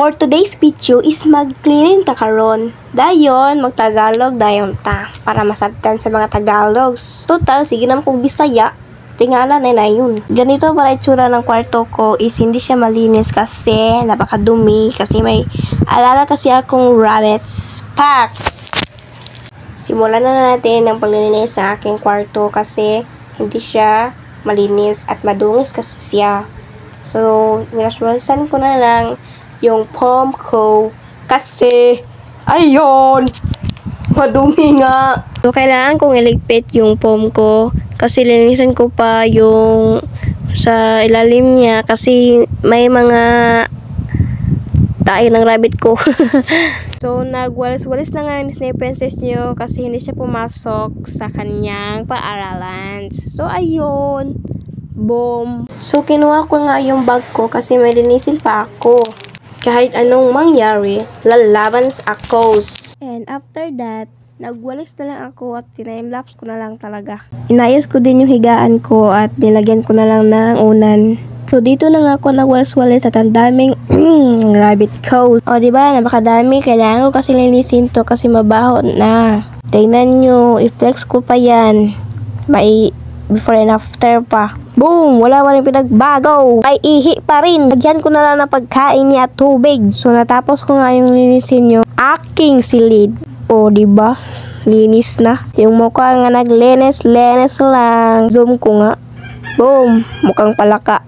For today's video is mag-cleaning ta karon. Dayon, mag-Tagalog dayon ta para masabtan sa mga Tagalogs. Total, sige naman kung Bisaya. Tingala na yun. Ganito para itsura ng kwarto ko is hindi siya malinis kasi napakadumi kasi may alaga kasi akong rabbits. Packs! Simulan na natin ang paglilinis sa aking kwarto kasi hindi siya malinis at madungis kasi siya. So, niraswalisan ko na lang yung foam ko kasi ayun, madumi nga. So, kailangan kong iligpit yung foam ko kasi linisan ko pa yung sa ilalim niya kasi may mga tae ng rabbit ko. So, nagwalis-walis na nga ni Disney Princess nyo kasi hindi siya pumasok sa kanyang paaralan. So, ayun. Boom. So, kinuha ko nga yung bag ko kasi may linisin pa ako. Kahit anong mangyari, lalaban ako. And after that, nagwalis na lang ako at time-lapse ko na lang talaga. Inayos ko din yung higaan ko at nilagyan ko na lang ng unan. So, dito na nga ako nagwalis-walis at ang daming rabbit coat. O, diba? Napakadami. Kailangan ko kasi linisin to kasi mabaho na. Tingnan nyo. I-flex ko pa yan. May before and after pa. Boom! Wala pa rin pinagbago. Ay ihi pa rin. Lagyan ko na lang ng pagkain niya at tubig. So, natapos ko nga yung linisin nyo. Aking silid. O, diba? Linis na. Yung mukha nga naglinis-linis lang. Zoom ko nga. Boom! Mukhang palaka.